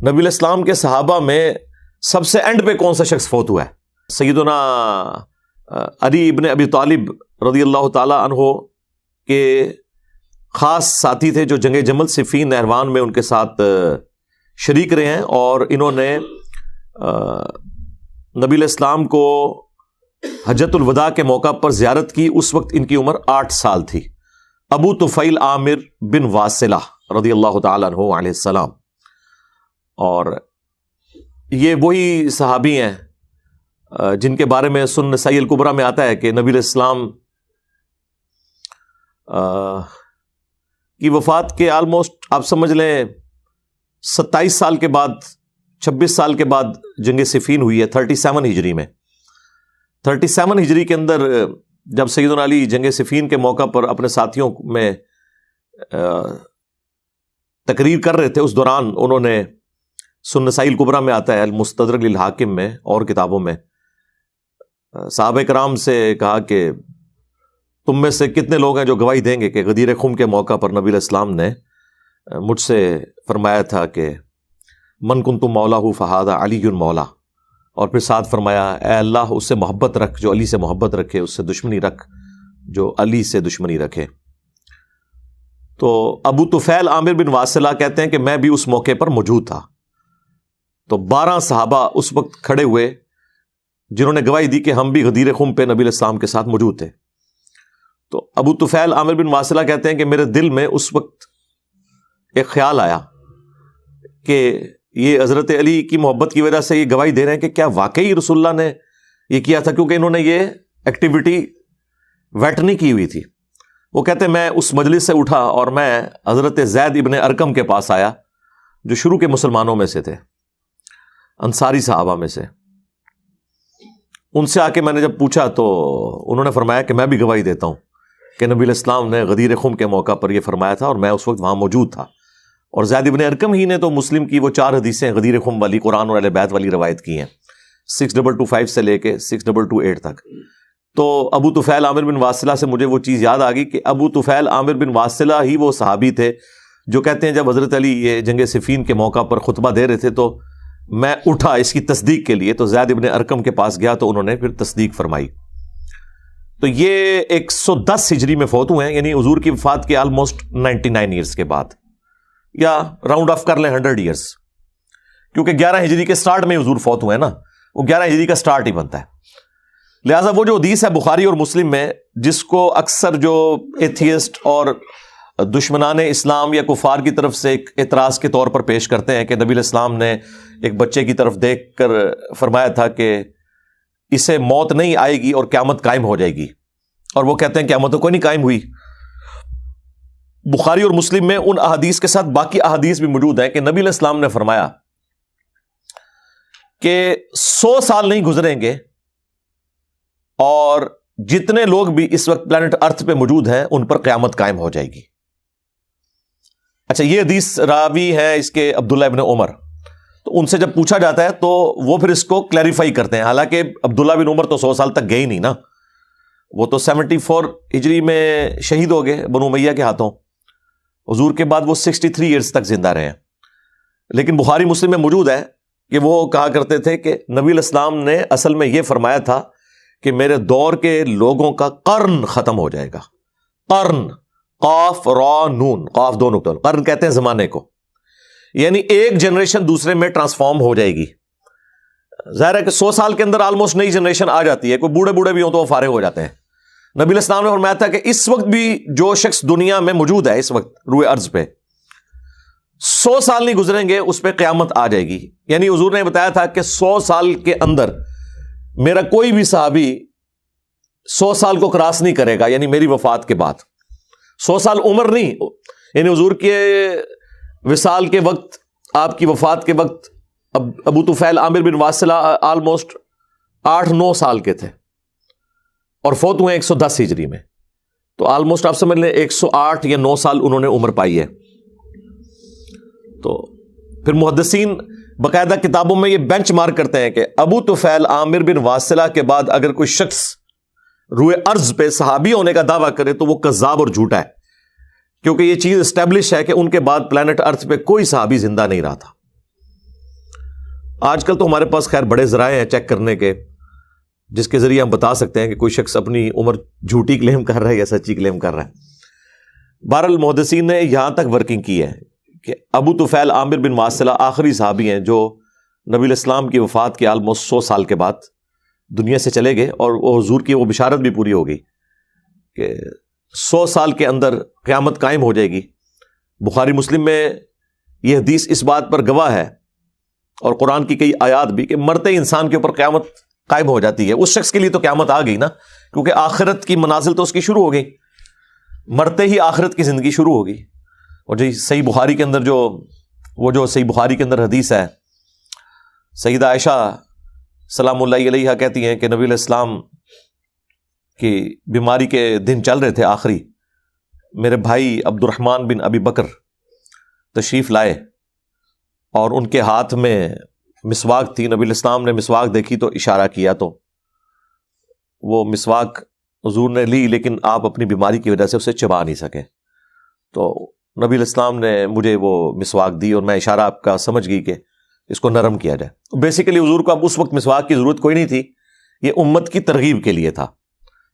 نبی علیہ السلام کے صحابہ میں سب سے اینڈ پہ کون سا شخص فوت ہوا ہے؟ سیدنا علی ابن ابی طالب رضی اللہ تعالی عنہ کے خاص ساتھی تھے جو جنگ جمل صفین نہروان میں ان کے ساتھ شریک رہے ہیں، اور انہوں نے نبی علیہ السلام کو حجۃ الوداع کے موقع پر زیارت کی۔ اس وقت ان کی عمر 8 سال تھی۔ ابو طفیل عامر بن واصلہ رضی اللہ تعالیٰ عنہ علیہ السلام، اور یہ وہی صحابی ہیں جن کے بارے میں سنن نسائی الکبریٰ میں آتا ہے کہ نبی علیہ السلام کی وفات کے آلموسٹ آپ سمجھ لیں 27 سال کے بعد، 26 سال کے بعد جنگ صفین ہوئی ہے 37 ہجری میں۔ 37 ہجری کے اندر جب سیدنا علی جنگ صفین کے موقع پر اپنے ساتھیوں میں تقریر کر رہے تھے، اس دوران انہوں نے سنن نسائی الکبریٰ میں آتا ہے، المستدرک للحاکم میں اور کتابوں میں، صحابہ کرام سے کہا کہ تم میں سے کتنے لوگ ہیں جو گواہی دیں گے کہ غدیر خم کے موقع پر نبی علیہ السلام نے مجھ سے فرمایا تھا کہ من کنت مولاہ فہذا علی مولا، اور پھر ساتھ فرمایا اے اللہ اس سے محبت رکھ جو علی سے محبت رکھے، اس سے دشمنی رکھ جو علی سے دشمنی رکھے۔ تو ابو طفیل عامر بن واصلہ کہتے ہیں کہ میں بھی اس موقع پر موجود تھا۔ تو 12 صحابہ اس وقت کھڑے ہوئے جنہوں نے گواہی دی کہ ہم بھی غدیر خم پہ نبی علیہ السلام کے ساتھ موجود تھے۔ تو ابو طفیل عامر بن واصلہ کہتے ہیں کہ میرے دل میں اس وقت ایک خیال آیا کہ یہ حضرت علی کی محبت کی وجہ سے یہ گواہی دے رہے ہیں کہ کیا واقعی رسول اللہ نے یہ کیا تھا، کیونکہ انہوں نے یہ ایکٹیویٹی ویٹ نہیں کی ہوئی تھی۔ وہ کہتے ہیں میں اس مجلس سے اٹھا اور میں حضرت زید ابن ارقم کے پاس آیا جو شروع کے مسلمانوں میں سے تھے، انصاری صحابہ میں سے۔ ان سے آ کے میں نے جب پوچھا تو انہوں نے فرمایا کہ میں بھی گواہی دیتا ہوں کہ نبی علیہ السلام نے غدیر خم کے موقع پر یہ فرمایا تھا اور میں اس وقت وہاں موجود تھا۔ اور زید ابن ارقم ہی نے تو مسلم کی وہ 4 حدیثیں غدیر خم والی، قرآن اور اہل بیت والی روایت کی ہیں، 6225 سے لے کے 6228 تک۔ تو ابو طفیل عامر بن واصلہ سے مجھے وہ چیز یاد آ گئی کہ ابو طفیل عامر بن واصلہ ہی وہ صحابی تھے جو کہتے ہیں جب حضرت علی یہ جنگ صفین کے موقع پر خطبہ دے رہے تھے تو میں اٹھا اس کی تصدیق کے لیے، تو زید ابن ارقم کے پاس گیا تو انہوں نے پھر تصدیق فرمائی۔ تو یہ 110 ہجری میں فوت ہوئے ہیں، یعنی حضور کی وفات کے آلموسٹ 99 ایئرز کے بعد، یا راؤنڈ آف کر لیں 100 ایئرز، کیونکہ 11 ہجری کے سٹارٹ میں حضور فوت ہوئے ہیں نا، وہ 11 ہجری کا سٹارٹ ہی بنتا ہے۔ لہٰذا وہ جو حدیث ہے بخاری اور مسلم میں، جس کو اکثر جو ایتھیسٹ اور دشمنان اسلام یا کفار کی طرف سے ایک اعتراض کے طور پر پیش کرتے ہیں کہ نبی علیہ السلام نے ایک بچے کی طرف دیکھ کر فرمایا تھا کہ اسے موت نہیں آئے گی اور قیامت قائم ہو جائے گی، اور وہ کہتے ہیں قیامت تو کوئی نہیں قائم ہوئی۔ بخاری اور مسلم میں ان احادیث کے ساتھ باقی احادیث بھی موجود ہیں کہ نبی علیہ السلام نے فرمایا کہ 100 سال نہیں گزریں گے اور جتنے لوگ بھی اس وقت پلانٹ ارتھ پہ موجود ہیں ان پر قیامت قائم ہو جائے گی۔ اچھا، یہ حدیث راوی ہے اس کے عبداللہ ابن عمر، تو ان سے جب پوچھا جاتا ہے تو وہ پھر اس کو کلیریفائی کرتے ہیں، حالانکہ عبداللہ بن عمر تو 100 سال تک گئے ہی نہیں نا، وہ تو 74 ہجری میں شہید ہو گئے بنو امیہ کے ہاتھوں، حضور کے بعد وہ 63 ایئرز تک زندہ رہے ہیں۔ لیکن بخاری مسلم میں موجود ہے کہ وہ کہا کرتے تھے کہ نبی علیہ السلام نے اصل میں یہ فرمایا تھا کہ میرے دور کے لوگوں کا قرن ختم ہو جائے گا۔ قرن، قاف را نون، قاف 2 نقطہ، قرن کہتے ہیں زمانے کو، یعنی ایک جنریشن دوسرے میں ٹرانسفارم ہو جائے گی۔ ظاہر ہے کہ 100 سال کے اندر آلموسٹ نئی جنریشن آ جاتی ہے، کوئی بوڑھے بوڑھے بھی ہوں تو وہ فارغ ہو جاتے ہیں۔ نبی علیہ السلام نے فرمایا تھا کہ اس وقت بھی جو شخص دنیا میں موجود ہے اس وقت روئے ارض پہ، 100 سال نہیں گزریں گے اس پہ قیامت آ جائے گی۔ یعنی حضور نے بتایا تھا کہ 100 سال کے اندر میرا کوئی بھی صحابی 100 سال کو کراس نہیں کرے گا، یعنی میری وفات کے بعد۔ 100 سال عمر نہیں، یعنی حضور کے وصال کے وقت، آپ کی وفات کے وقت ابو طفیل عامر بن واصلہ آلموسٹ 8-9 سال کے تھے اور فوت ہوئے 110 ہجری میں، تو آلموسٹ آپ سمجھ لیں 108 یا 9 سال انہوں نے عمر پائی ہے۔ تو پھر محدثین باقاعدہ کتابوں میں یہ بینچ مارک کرتے ہیں کہ ابو طفیل عامر بن واصلہ کے بعد اگر کوئی شخص روئے ارض پہ صحابی ہونے کا دعویٰ کرے تو وہ کذاب اور جھوٹا ہے، کیونکہ یہ چیز اسٹیبلش ہے کہ ان کے بعد پلانٹ ارتھ پہ کوئی صحابی زندہ نہیں رہا تھا۔ آج کل تو ہمارے پاس خیر بڑے ذرائع ہیں چیک کرنے کے، جس کے ذریعے ہم بتا سکتے ہیں کہ کوئی شخص اپنی عمر جھوٹی کلیم کر رہا ہے یا سچی کلیم کر رہا ہے۔ بہرحال محدثین نے یہاں تک ورکنگ کی ہے کہ ابو طفیل عامر بن واصلہ آخری صحابی ہیں جو نبی علیہ السلام کی وفات کے آلموسٹ 100 سال کے بعد دنیا سے چلے گئے، اور وہ حضور کی وہ بشارت بھی پوری ہو گئی کہ 100 سال کے اندر قیامت قائم ہو جائے گی۔ بخاری مسلم میں یہ حدیث اس بات پر گواہ ہے، اور قرآن کی کئی آیات بھی، کہ مرتے انسان کے اوپر قیامت قائم ہو جاتی ہے۔ اس شخص کے لیے تو قیامت آ گئی نا، کیونکہ آخرت کی منازل تو اس کی شروع ہو گئی، مرتے ہی آخرت کی زندگی شروع ہوگی۔ اور جو صحیح بخاری کے اندر جو صحیح بخاری کے اندر حدیث ہے، سیدہ عائشہ سلام اللہ علیہا کہتی ہیں کہ نبی علیہ السلام کی بیماری کے دن چل رہے تھے آخری، میرے بھائی عبد الرحمن بن ابی بکر تشریف لائے اور ان کے ہاتھ میں مسواک تھی۔ نبی علیہ السلام نے مسواک دیکھی تو اشارہ کیا، تو وہ مسواک حضور نے لی، لیکن آپ اپنی بیماری کی وجہ سے اسے چبا نہیں سکے، تو نبی علیہ السلام نے مجھے وہ مسواک دی، اور میں اشارہ آپ کا سمجھ گئی کہ اس کو نرم کیا جائے۔ بیسیکلی حضور کو اب اس وقت مسواک کی ضرورت کوئی نہیں تھی، یہ امت کی ترغیب کے لیے تھا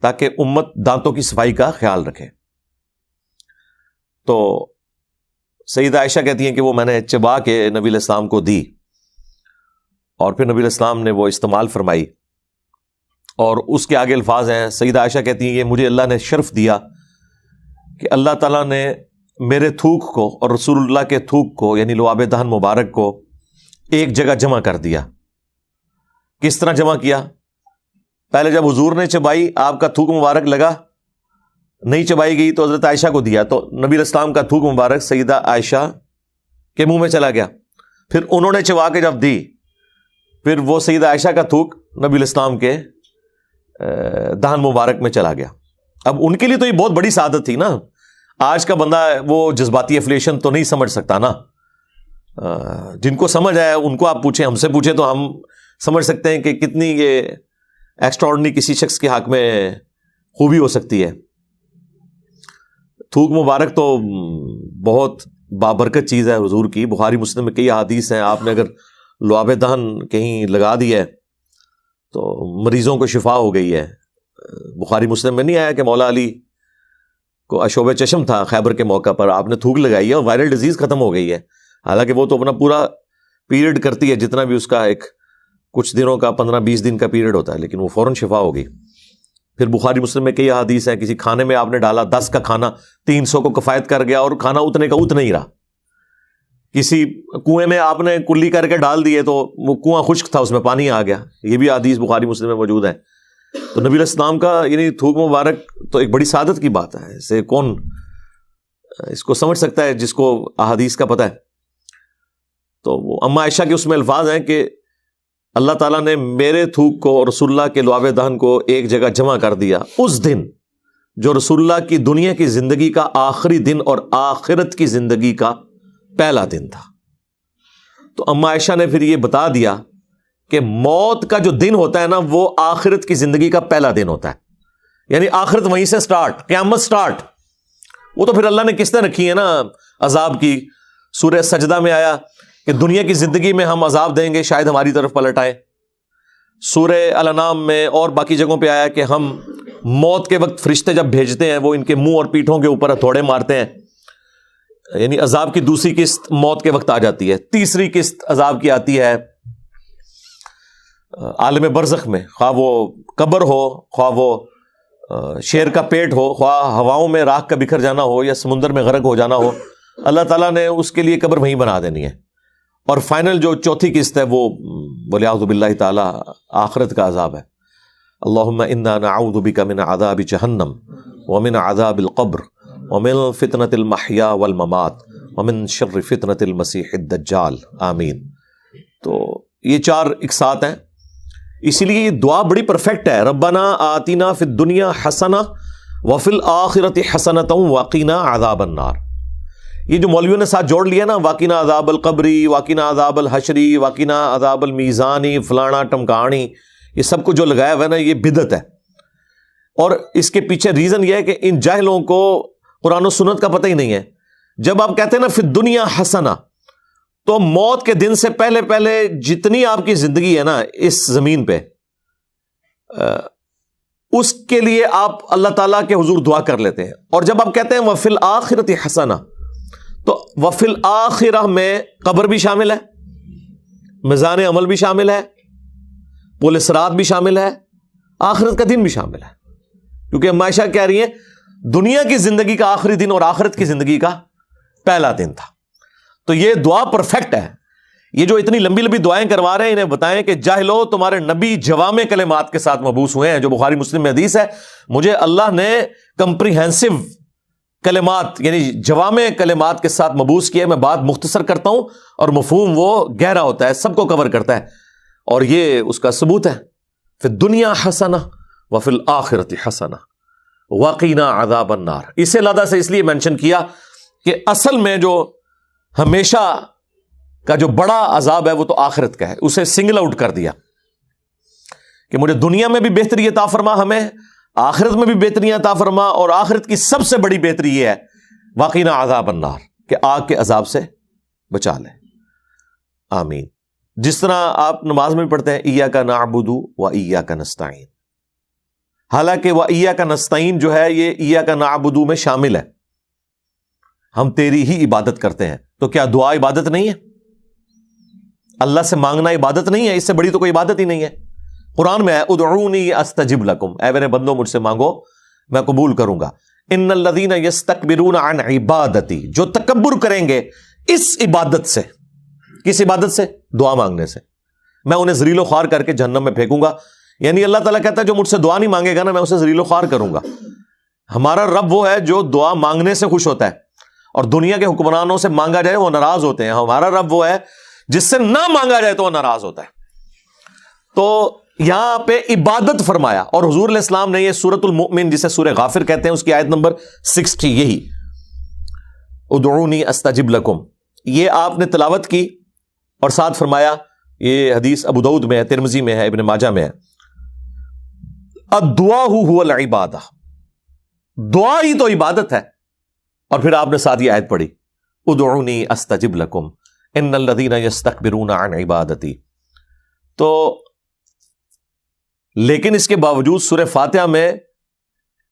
تاکہ امت دانتوں کی صفائی کا خیال رکھے۔ تو سیدہ عائشہ کہتی ہیں کہ وہ میں نے چبا کے نبی علیہ السلام کو دی، اور پھر نبی علیہ السلام نے وہ استعمال فرمائی، اور اس کے آگے الفاظ ہیں، سیدہ عائشہ کہتی ہیں کہ مجھے اللہ نے شرف دیا کہ اللہ تعالیٰ نے میرے تھوک کو اور رسول اللہ کے تھوک کو یعنی لعاب دہن مبارک کو ایک جگہ جمع کر دیا۔ کس طرح جمع کیا؟ پہلے جب حضور نے چبائی، آپ کا تھوک مبارک لگا، نہیں چبائی گئی تو حضرت عائشہ کو دیا، تو نبی علیہ السلام کا تھوک مبارک سیدہ عائشہ کے منہ میں چلا گیا، پھر انہوں نے چبا کے جب دی، پھر وہ سیدہ عائشہ کا تھوک نبی علیہ السلام کے دہن مبارک میں چلا گیا۔ اب ان کے لیے تو یہ بہت بڑی سعادت تھی نا، آج کا بندہ وہ جذباتی افلیشن تو نہیں سمجھ سکتا نا، جن کو سمجھ آیا ان کو آپ پوچھیں، ہم سے پوچھیں تو ہم سمجھ سکتے ہیں کہ کتنی یہ ایکسٹراڈنری کسی شخص کے حق میں خوبی ہو سکتی ہے۔ تھوک مبارک تو بہت بابرکت چیز ہے حضور کی، بخاری مسلم میں کئی احادیث ہیں، آپ نے اگر لعاب دہن کہیں لگا دی ہے تو مریضوں کو شفا ہو گئی ہے۔ بخاری مسلم میں نہیں آیا کہ مولا علی کو اشوب چشم تھا خیبر کے موقع پر، آپ نے تھوک لگائی ہے اور وائرل ڈیزیز ختم ہو گئی ہے، حالانکہ وہ تو اپنا پورا پیریڈ کرتی ہے، جتنا بھی اس کا ایک کچھ دنوں کا 15-20 دن کا پیریڈ ہوتا ہے، لیکن وہ فوراً شفا ہو گئی۔ پھر بخاری مسلم میں کئی احادیث ہیں، کسی کھانے میں آپ نے ڈالا 10 کا کھانا 300 کو کفایت کر گیا، اور کھانا اتنے کا اتنا ہی رہا۔ کسی کنویں میں آپ نے کلی کر کے ڈال دیے تو وہ کنواں خشک تھا، اس میں پانی آ گیا، یہ بھی احادیث بخاری مسلم میں موجود ہے۔ تو نبی علیہ السلام کا یعنی تھوک مبارک تو ایک بڑی سعادت کی بات ہے، اسے کون اس کو سمجھ سکتا ہے جس کو احادیث کا پتہ ہے۔ تو وہ اما عائشہ کے اس میں الفاظ ہیں کہ اللہ تعالیٰ نے میرے تھوک کو اور رسول اللہ کے لعاب دہن کو ایک جگہ جمع کر دیا اس دن جو رسول اللہ کی دنیا کی زندگی کا آخری دن اور آخرت کی زندگی کا پہلا دن تھا۔ تو اما عائشہ نے پھر یہ بتا دیا کہ موت کا جو دن ہوتا ہے نا، وہ آخرت کی زندگی کا پہلا دن ہوتا ہے، یعنی آخرت وہیں سے سٹارٹ، قیامت سٹارٹ۔ وہ تو پھر اللہ نے قسطیں رکھی ہیں نا عذاب کی، سورہ سجدہ میں آیا کہ دنیا کی زندگی میں ہم عذاب دیں گے، شاید ہماری طرف پلٹ آئے۔ سورہ الانعام میں اور باقی جگہوں پہ آیا کہ ہم موت کے وقت فرشتے جب بھیجتے ہیں وہ ان کے منہ اور پیٹھوں کے اوپر ہتھوڑے مارتے ہیں، یعنی عذاب کی دوسری قسط موت کے وقت آ جاتی ہے۔ تیسری قسط عذاب کی آتی ہے عالم برزخ میں، خواہ وہ قبر ہو، خواہ وہ شیر کا پیٹ ہو، خواہ ہواؤں میں راکھ کا بکھر جانا ہو یا سمندر میں غرق ہو جانا ہو، اللہ تعالیٰ نے اس کے لیے قبر وہیں بنا دینی ہے۔ اور فائنل جو چوتھی قسط ہے وہ ولیعوذ باللہ تعالی آخرت کا عذاب ہے۔ اللہم انا نعوذ بک من عذاب جہنم ومن عذاب القبر ومن فتنة المحیا والممات ومن شر فتنة المسیح الدجال آمین۔ تو یہ 4 اقساط ہیں، اسی لیے یہ دعا بڑی پرفیکٹ ہے۔ ربنا آتنا فی الدنیا حسنہ وفی الآخرۃ حسنۃ وقنا عذاب النار۔ یہ جو مولویوں نے ساتھ جوڑ لیا نا، واقعنا عذاب القبری، واقعنا عذاب الحشری، واقعنا عذاب المیزانی، فلانا ٹمکانی، یہ سب کو جو لگایا ہوا ہے نا، یہ بدعت ہے۔ اور اس کے پیچھے ریزن یہ ہے کہ ان جاہلوں کو قرآن و سنت کا پتہ ہی نہیں ہے۔ جب آپ کہتے ہیں نا فی الدنیا حسنہ، تو موت کے دن سے پہلے پہلے جتنی آپ کی زندگی ہے نا اس زمین پہ، اس کے لیے آپ اللہ تعالیٰ کے حضور دعا کر لیتے ہیں. اور جب آپ کہتے ہیں وَفِي الْآخِرَةِ حَسَنَةٌ، تو وَفِي الْآخِرَةِ میں قبر بھی شامل ہے، میزان عمل بھی شامل ہے، پل صراط بھی شامل ہے، آخرت کا دن بھی شامل ہے. کیونکہ عائشہ کہہ رہی ہیں دنیا کی زندگی کا آخری دن اور آخرت کی زندگی کا پہلا دن تھا. تو یہ دعا پرفیکٹ ہے. یہ جو اتنی لمبی لمبی دعائیں کروا رہے ہیں انہیں بتائیں کہ جاہلو، تمہارے نبی جوامع کلمات کے ساتھ مبعوث ہوئے ہیں، جو بخاری مسلم میں حدیث ہے. مجھے اللہ نے کمپریہنسو کلمات یعنی جوامع کلمات کے ساتھ مبعوث کیا. میں بات مختصر کرتا ہوں اور مفہوم وہ گہرا ہوتا ہے، سب کو کور کرتا ہے. اور یہ اس کا ثبوت ہے. فی الدنیا حسنہ وفی الآخرۃ حسنہ وقینا عذاب النار. اسے علیحدہ سے اس لیے مینشن کیا کہ اصل میں جو ہمیشہ کا جو بڑا عذاب ہے وہ تو آخرت کا ہے. اسے سنگل آؤٹ کر دیا کہ مجھے دنیا میں بھی بہتری عطا فرما، ہمیں آخرت میں بھی بہتری عطا فرما، اور آخرت کی سب سے بڑی بہتری یہ ہے وقینا عذاب النار، کہ آگ کے عذاب سے بچا لے. آمین. جس طرح آپ نماز میں پڑھتے ہیں ایاک نعبد و ایاک نستعین، حالانکہ وہ ایاک نستعین جو ہے یہ ایاک نعبد میں شامل ہے، ہم تیری ہی عبادت کرتے ہیں. تو کیا دعا عبادت نہیں ہے؟ اللہ سے مانگنا عبادت نہیں ہے؟ اس سے بڑی تو کوئی عبادت ہی نہیں ہے. قرآن میں ہے ادعونی استجب لکم، اے میرے بندو مجھ سے مانگو میں قبول کروں گا. ان الذین یستکبرون عن عبادتی، جو تکبر کریں گے اس عبادت سے. کس عبادت سے؟ دعا مانگنے سے. میں انہیں ذلیل و خوار کر کے جہنم میں پھینکوں گا. یعنی اللہ تعالیٰ کہتا ہے جو مجھ سے دعا نہیں مانگے گا نا میں اسے ذلیل و خوار کروں گا. ہمارا رب وہ ہے جو دعا مانگنے سے خوش ہوتا ہے، اور دنیا کے حکمرانوں سے مانگا جائے وہ ناراض ہوتے ہیں. ہمارا رب وہ ہے جس سے نہ مانگا جائے تو وہ ناراض ہوتا ہے. تو یہاں پہ عبادت فرمایا. اور حضور علیہ السلام نے یہ سورۃ المؤمن جسے سورہ غافر کہتے ہیں اس کی آیت نمبر 60 یہی ادعونی استجب لکم، یہ آپ نے تلاوت کی اور ساتھ فرمایا. یہ حدیث ابو داؤد میں ہے، ترمذی میں ہے، ابن ماجہ میں ہے. الدعاء هو العبادہ، دعا ہی تو عبادت ہے. اور پھر آپ نے ساتھ یہ آیت پڑھی ادعونی استجب لکم ان الذین یستکبرون عن عبادتی. تو لیکن اس کے باوجود سورہ فاتحہ میں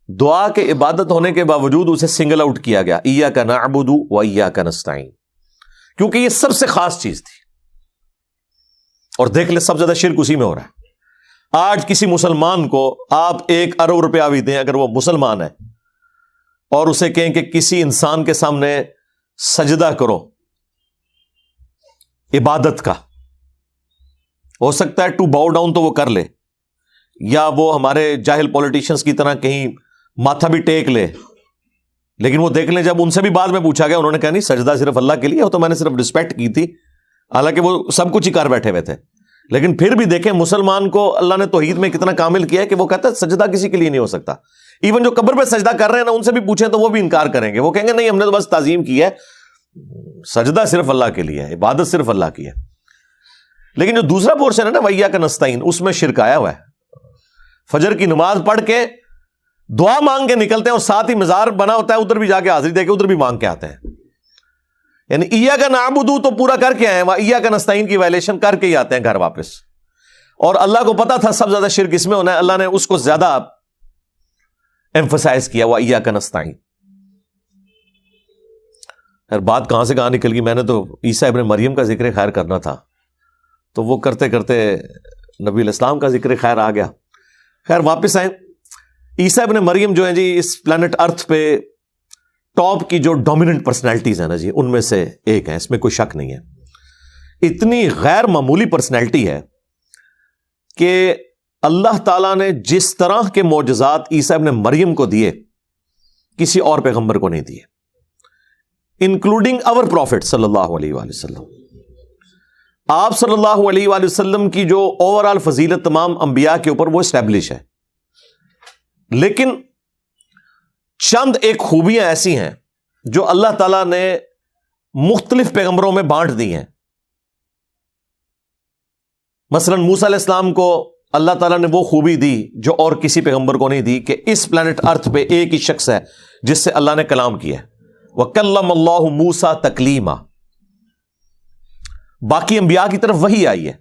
دعا کے عبادت ہونے کے باوجود اسے سنگل آؤٹ کیا گیا، ایاک نعبد و ایاک نستعین، کیونکہ یہ سب سے خاص چیز تھی. اور دیکھ لیں سب سے زیادہ شرک اسی میں ہو رہا ہے. آج کسی مسلمان کو آپ 1 ارب روپیہ بھی دیں اگر وہ مسلمان ہے، اور اسے کہیں کہ کسی انسان کے سامنے سجدہ کرو عبادت کا، ہو سکتا ہے ٹو باؤ ڈاؤن تو وہ کر لے، یا وہ ہمارے جاہل پولیٹیشنز کی طرح کہیں ماتھا بھی ٹیک لے. لیکن وہ دیکھ لیں جب ان سے بھی بعد میں پوچھا گیا انہوں نے کہا نہیں سجدہ صرف اللہ کے لیے، وہ تو میں نے صرف رسپیکٹ کی تھی، حالانکہ وہ سب کچھ ہی کر بیٹھے ہوئے تھے. لیکن پھر بھی دیکھیں مسلمان کو اللہ نے توحید میں کتنا کامل کیا ہے کہ وہ کہتا ہے سجدہ کسی کے لیے نہیں ہو سکتا. ایون جو قبر پہ سجدہ کر رہے ہیں نا ان سے بھی پوچھیں تو وہ بھی انکار کریں گے. وہ کہیں گے نہیں ہم نے تو بس تعظیم کی ہے، سجدہ صرف اللہ کے لیے ہے، عبادت صرف اللہ کی ہے. لیکن جو دوسرا پورشن ہے نا وَإِيَّاكَ نَسْتَعِينُ، اس میں شرک آیا ہوا ہے. فجر کی نماز پڑھ کے دعا مانگ کے نکلتے ہیں اور ساتھ ہی مزار بنا ہوتا ہے ادھر بھی جا کے حاضری دے کے ادھر بھی مانگ کے آتے ہیں. یعنی ایاک نعبد تو پورا کر کے آئے ہیں، ایاک نستعین کی وائلیشن کر کے ہی آتے ہیں گھر واپس. اور اللہ کو پتا تھا سب زیادہ شرک اس میں ہونا ہے، اللہ نے اس کو زیادہ ایمفسائز کیا ایاک نستعین. یار بات کہاں سے کہاں نکل گئی. میں نے تو عیسیٰ ابن مریم کا ذکر خیر کرنا تھا تو وہ کرتے کرتے نبی علیہ السلام کا ذکر خیر آ گیا. خیر واپس آئیں. عیسیٰ ابن مریم جو ہیں جی اس پلانٹ ارتھ پہ ٹاپ کی جو ڈومیننٹ پرسنالٹیز ہیں نا جی ان میں سے ایک ہیں، اس میں کوئی شک نہیں ہے. اتنی غیر معمولی پرسنالٹی ہے کہ اللہ تعالیٰ نے جس طرح کے معجزات عیسیٰ ابن مریم کو دیے کسی اور پیغمبر کو نہیں دیے، انکلوڈنگ اور پروفٹ صلی اللہ علیہ وآلہ وسلم. آپ صلی اللہ علیہ وآلہ وسلم کی جو اوور آل فضیلت تمام انبیاء کے اوپر وہ اسٹیبلش ہے، لیکن چند ایک خوبیاں ایسی ہیں جو اللہ تعالیٰ نے مختلف پیغمبروں میں بانٹ دی ہیں. مثلا موسیٰ علیہ السلام کو اللہ تعالیٰ نے وہ خوبی دی جو اور کسی پیغمبر کو نہیں دی کہ اس پلانٹ ارتھ پہ ایک ہی شخص ہے جس سے اللہ نے کلام کیا ہے. وَكَلَّمَ اللَّهُ مُوسَىٰ تَكْلِيمًا. باقی انبیاء کی طرف وحی آئی ہے.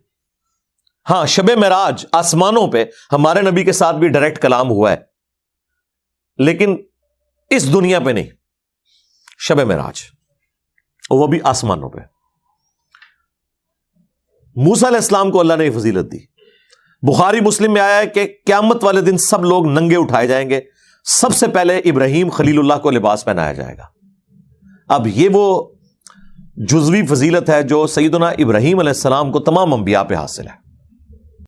ہاں شب معراج آسمانوں پہ ہمارے نبی کے ساتھ بھی ڈائریکٹ کلام ہوا ہے, لیکن اس دنیا پہ نہیں. شب معراج وہ بھی آسمانوں پہ. موسیٰ علیہ السلام کو اللہ نے یہ فضیلت دی. بخاری مسلم میں آیا ہے کہ قیامت والے دن سب لوگ ننگے اٹھائے جائیں گے, سب سے پہلے ابراہیم خلیل اللہ کو لباس پہنایا جائے گا. اب یہ وہ جزوی فضیلت ہے جو سیدنا ابراہیم علیہ السلام کو تمام انبیاء پہ حاصل ہے.